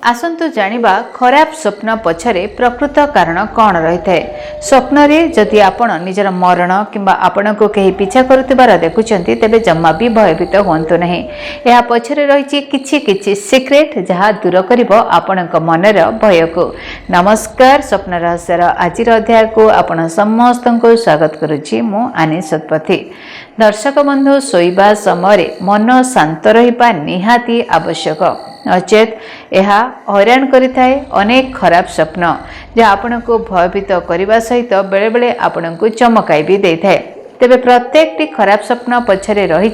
आसंतु जानिबा खराब स्वप्न पछरे प्रकृत कारण कौन रही है। स्वप्न रे जदि आपण निजर मरण किंबा आपण को कहीं पीछा करुथिबार देखुचंती तेबे जम्मा भी भयभीत हुंतु नहीं। यह पछरे रही किछि किछि सीक्रेट जहाँ दूर करिवो आपणक मनर भय को। नमस्कार, स्वप्न रहस्यर आजिर अध्याय को आपण समस्त को स्वागत करुछि। मु आनी सतपथी। दर्शक बंधु, शोइबा समय मन शांत रहिबा निहाती आवश्यक, नचेत यह हैरान करिथाए। अनेक खराब स्वप्न जहाँ आपण को भयभीत करने सहित बेले बेले आपण को चमकाई भी दे थाए। तेबे प्रत्येक खराब स्वप्न पछरे रही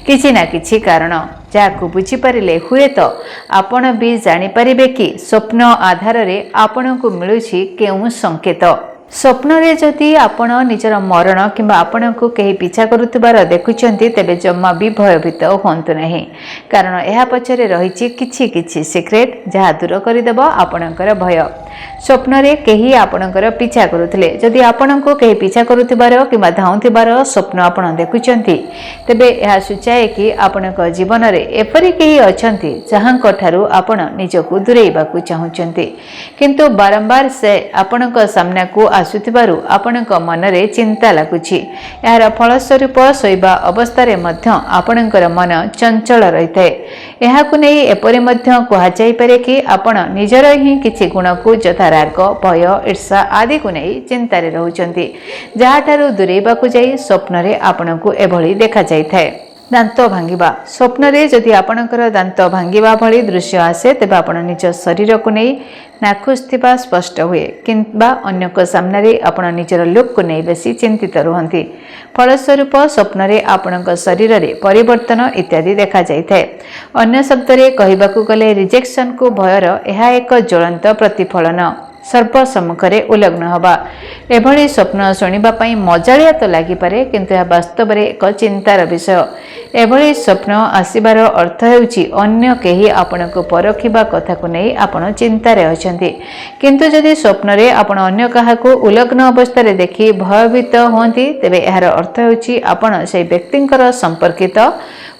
किछि ना किछि कारण, जहाँ बुझीपारे हुए तो आपण भी जानीपारे कि स्वप्न आधार रे आपण को मिलुछि केउं संकेत। स्वप्न रे जदि आपण निजर मरण किंबा आपण को कहीं पीछा करुथिबार देखुचंती तेबे जम्मा भी भयभीत हुंतु नहीं, कारण यह पछरे रही किछि किछि सीक्रेट जहाँ दूर करदेव आपणकर भय। स्वप्न रे कहीं आपणकर पीछा करुथिले, जदि आपण को कहीं पीछा करुथिबार किंबा धाउथिबार स्वप्न आपण देखुचंती तेबे यह सूचाए कि आपणक जीवन रे एपरि केही अछंती जहाँक ठारू आपण निजको दूरेइबाकू चाहुचंती, किंतु बारंबार से आपणक सामना को आसुथिबारु आपणक मनरे चिंता लागुछि। यार फलस्वरूप शोइबा अवस्था मध्य आपणकर मन चंचल रही है। यहाकु नै एपरि मध्य कहा जाय पारे कि आपण निजर ही किछि गुण को यथा राग, भय, ईर्षा आदि को नै चिंतारे रहउचंती, जहा ठारू दूरेबाकू जाई स्वप्न रे आपणकू एभଳି देखा जाय थाए। दांत भांगिबा स्वप्न रे जदि आपणकर दांत भांगिबा भली दृश्य आसे तेबे आपण निज शरीर को नै नाखुश थिबा स्पष्ट हुए, किंबा अन्य को सामने रे आपण निजर लुक को नै बेसी चिंतित रहंती। फलस्वरूप स्वप्न रे आपणक शरीर रे परिवर्तन इत्यादि देखा जाय थाए। अन्य शब्द रे कहिबाकू गले रिजेक्शन को भयर यह एक ज्वलंत प्रतिफलन सर्वसम्मुखरे उल्लग्न हवा। एभली स्वप्न शुणिबा पई मजालिया तो लागिपारे, किंतु यह वास्तव में एक चिंतार विषय। एभली स्वप्न आसिबार अर्थ हेउछि अन्य केही आपण को परखिबा कथा को नै आपण चिंतारे अछंती, किंतु जदि स्वप्न रे आपण अन्य काहाको उल्लग्न अवस्था रे देखि भयभीत होंती तेबे यार अर्थ हेउछि आपण से व्यक्तिंकर संपर्कित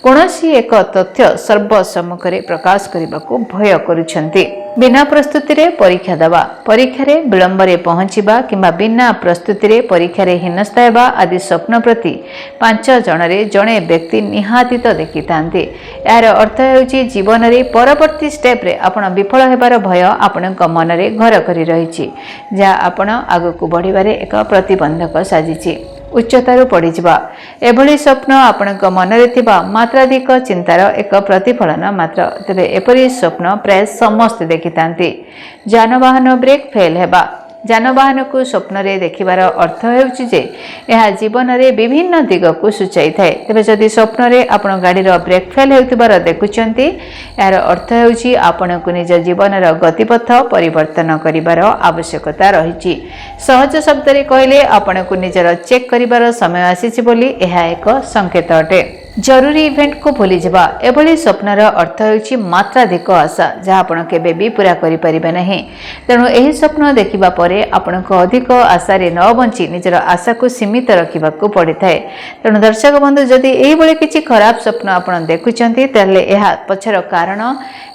कौनसी एक तथ्य सर्वसम्मुखरे प्रकाश करने भय करुछंती। बिना प्रस्तुति रे परीक्षा दबा, परीक्षा रे विलंब रे पहुंचीबा किंबा बिना प्रस्तुति रे परीक्षा रे हीनस्था हेबा आदि स्वप्न प्रति 5 जन रे जणे व्यक्ति निहाती तो देखि थांती। यार अर्थ हेउछि जीवन रे परवर्ती स्टेप रे आपण विफल हेबार भय आपणक मन रे घर करी रहिछि, जा आपण आगकू बढ़िबारे एक प्रतिबंधक साजिछि। उच्चतारू पड़ीजा एभली स्वप्न आपणक मनरे थिबा मात्राधिक चिंतार एक प्रतिफलन मात्र। तेबे एपरी स्वप्न प्राय समस्त देखिथांती। जानवाहन ब्रेक फेल हेबा, जानवाहन को स्वप्न रे देखिबार अर्थ हेउछि जे यह जीवन रे विभिन्न दिग को सूचाई थाए। तेबे जदि स्वप्न रे आपण गाड़ीर ब्रेक फेल हेउथिबार देखुचंती, यार अर्थ हेउछि आपण को निज जीवन रो गतिपथ परिवर्तन करिबार आवश्यकता रहिछि। सहज शब्द रे कहले आपण को निजर चेक करिबार समय आसीछि बोली यह एक संकेत अटे। जरूरी इवेंट को भूली जावा, एभली स्वप्नर अर्थ हेउछि मात्राधिक आशा जहाँ आपण केबे भी पूरा करि परिबे नहीं। तेणु एही स्वप्न देखिबा परे आपण को अधिक आशा रे न बंची निजर आशा को सीमित रखिबा को पड़ि थाए। तेणु दर्शक बंधु, जदि एही भली किछि खराब स्वप्न आपण देखुचंती ताले एहा पछर कारण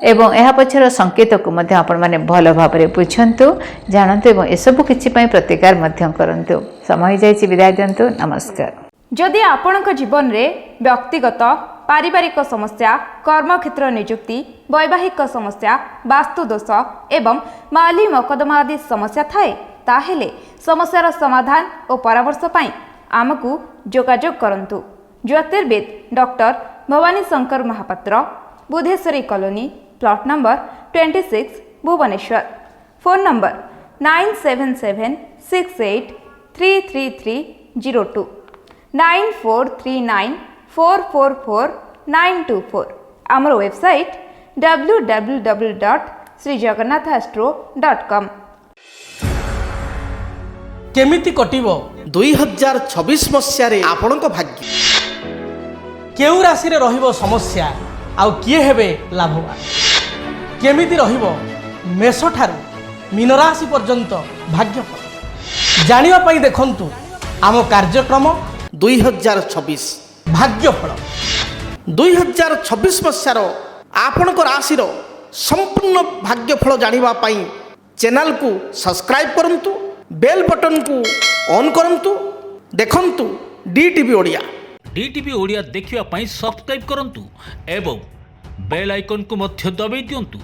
एवं एहा पछर संकेत को मध्य आपण माने भल भाबरे बुझंतु, जानंतु एवं एसबु किछि पई प्रतिकार मध्य करंतु। समय जायछि, विदाय दियंतु। नमस्कार। जदि आपणक जीवन रे व्यक्तिगत पारिवारिक समस्या, कर्मक्षेत्र नियुक्ति, वैवाहिक समस्या, वास्तु दोष एवं माली मकदमा आदि समस्या थाए, ताहेले समस्यार समाधान और परामर्श पाई आमकु जोगाजोग करंतु। ज्योतिर्विद doctor Bhabani Shankar Mahapatra, Budheswari colony, plot number 26, Bhubaneswar. Phone number 9776833302 9439444924। आमर वेबसाइट www.srijagannathastro.com। केमिति कटिबो 2026 मसियारे आपणक भाग्य केउ राशि रे रहिबो समस्या आउ किए हेबे लाभवान, केमिति रहिबो मेष ठारू मीन राशि पर्यंत भाग्यफल जानिबा पई देखंतु आम कार्यक्रम 2026 भाग्यफल। 2026 मसियार आपणक राशि संपूर्ण भाग्यफल जानिबा पई चैनल को सब्सक्राइब करंतु बेल बटन को ऑन करंतु देखंतु डीटीवी ओडिया। डीटीवी ओडिया देखिवा पई सब्सक्राइब करंतु एवं बेल आइकन को मध्य दबाई दियंतु।